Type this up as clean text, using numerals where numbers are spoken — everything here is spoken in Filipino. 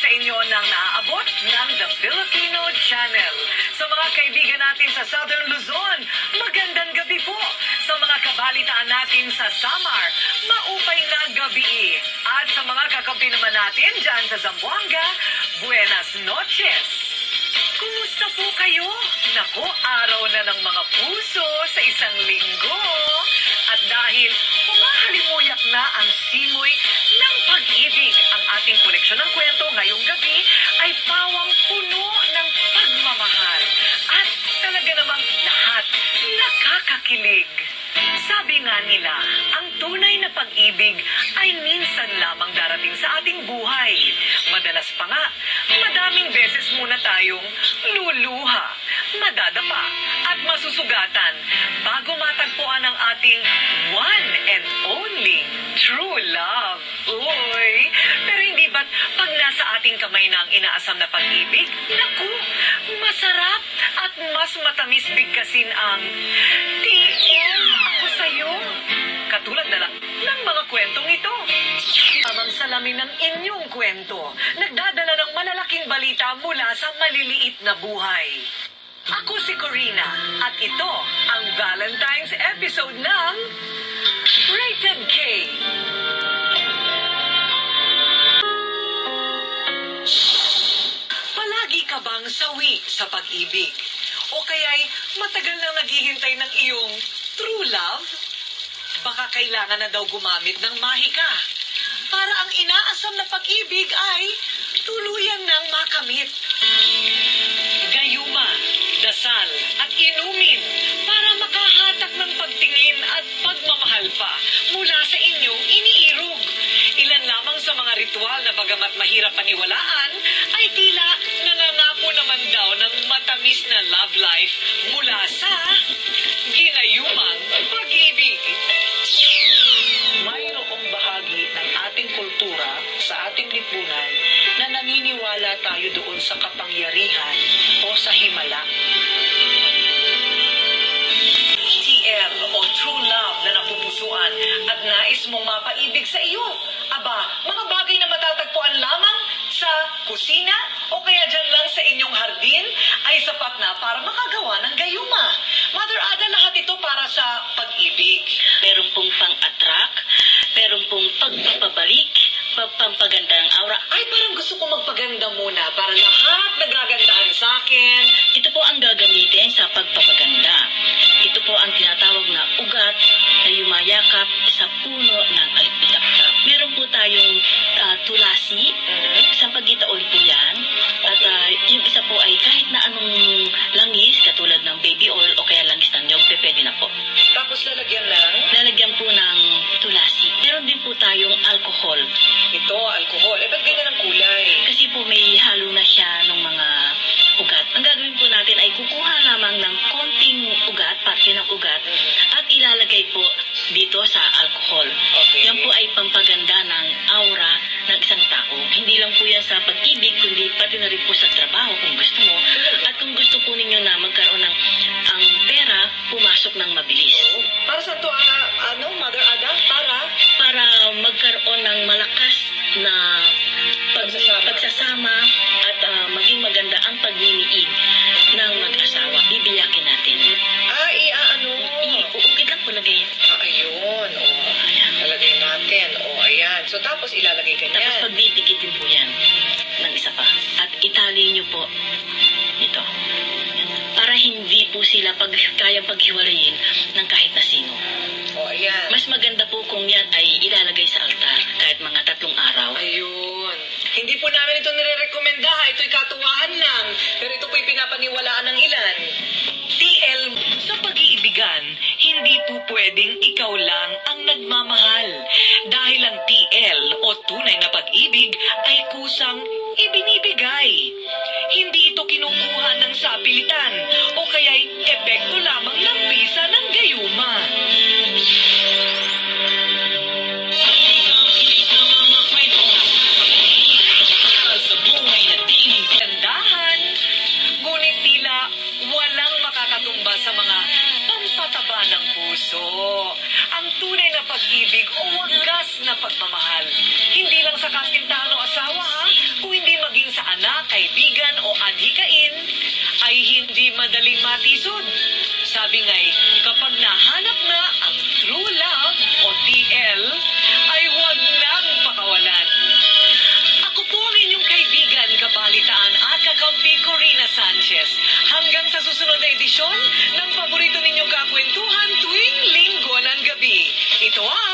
inyo ng naaabot ng The Filipino Channel. Sa mga kaibigan natin sa Southern Luzon, magandang gabi po. Sa mga kabalitaan natin sa Samar, maupay na gabi. At sa mga kakampi naman natin dyan sa Zamboanga, buenas noches. Kumusta po kayo? Naku, araw na ng mga puso sa isang linggo. At dahil humahalimuyak na ang simoy ng pag-ibig, ang ating koleksyon ng kwento ngayong gabi ay pawang puno ng pagmamahal. At talaga namang lahat nakakakilig. Sabi nga nila, ang tunay na pag-ibig ay minsan lamang darating sa ating buhay. Madalas pa nga, madaming beses muna tayong luluha, madadapa at masusugatan bago matagpuan ang ating one and only true love. Uy! Pero hindi ba't pag nasa ating kamay na ang inaasam na pag-ibig, naku, masarap at mas matamis bigkasin ang TL ako sa'yo. Katulad na lang ng mga kwentong ito. Amang salamin ng inyong kwento, nagdadala ng malalaking balita mula sa maliliit na buhay. Ako si Corina at ito ang Valentine's episode ng Rated K. Palagi ka bang sawi sa pag-ibig? O kaya'y matagal nang naghihintay ng iyong true love? Baka kailangan na daw gumamit ng mahika para ang inaasam na pag-ibig ay tuluyan ng makamit. Gayuma, dasal at inumin para makahatak ng pagtingin at pagmamahal pa mula sa inyong iniirog. Ilan lamang sa mga ritual na bagamat mahirap paniwalaan ay tila nangangako naman daw ng matamis na love life mula sa ginayumang pag-ibig. Mayroong bahagi ng ating kultura sa ating lipunan na naniniwala tayo doon sa kapangyarihan o sa himala. TL o true love na napupusuan at nais mong mapaibig sa iyo. Aba, mga bagay na matatagpuan lamang sa kusina o kaya dyan lang sa inyong hardin ay sapat na para makagawa ng gayuma. Mother Ada, lahat ito para sa pag-ibig. Meron pong pang-attract, meron pong pagpapabalik, pampaganda ng aura. Ay, parang gusto ko magpaganda muna para lahat nagagandahan sa akin. Ito po ang gagamitin sa pagpapaganda. Ito po ang tinatawag na ugat na yumayakap sa puno ng alpitaktak. Meron po tayong tulasi, isang pagitaol po yan. At yung isa po ay kahit na anong langis, katulad ng baby oil o kaya langis ng nyog, pwede na po. Tapos lalagyan po ng tulasi. Meron din po tayong alcohol. ito, alcohol. Eh, ba't ganyan ang kulay? Kasi po may halo na siya ng mga ugat. Ang gagawin po natin ay kukuha lamang ng konting ugat, parte ng ugat, at ilalagay po dito sa alcohol. Okay. Yan po ay pampaganda ng aura ng isang tao. Hindi lang po yan sa pag-ibig, kundi pati na rin po sa trabaho kung gusto mo. At kung gusto po ninyo na magkaroon ng ang pera, pumasok ng mabilis. Para sa to, Mother Ada? Para magkaroon ng malakas na pagsasama at maging maganda ang pagmimiig ng mag-asawa. Bibiyakin natin. Uukit lang po lagay. Ayun. Lalagay natin. Ayan. So, tapos ilalagay ka niyan. Tapos pagdidikitin po yan ng isa pa. At itali nyo po ito. Para hindi po sila kayang paghiwalayin ng kahit na sino. Ayan. Mas maganda po kung yan ay ilalagay sa altar kahit mga 3 araw. Ayun. Hindi po namin ito nire-recommenda. Ito'y katuwaan lang. Pero ito po'y pinapaniwalaan ng ilan. TL, sa pag-iibigan, hindi po pwedeng ikaw lang ang nagmamahal. Dahil ang TL o tunay na pag-ibig ay kusang ibinibigay. Hindi ito kinukuha ng sapilitan o kaya'y epekto lamang ng bisa ng gayuma. Sa buhay na tingin gandahan, ngunit tila walang makakatumba sa mga pampataba ng puso. Ang tunay na pag-ibig o wagas na pagmamahal. Hindi lang sa kasintahan o asawa, kung hindi maging madaling matisod. Sabi nga'y, kapag nahanap na ang true love o TL, ay huwag nang pakawalan. Ako po ang inyong kaibigan, kabalitaan at kakampi Corina Sanchez. Hanggang sa susunod na edisyon ng paborito ninyong kakwentuhan tuwing linggo ng gabi. Ito ang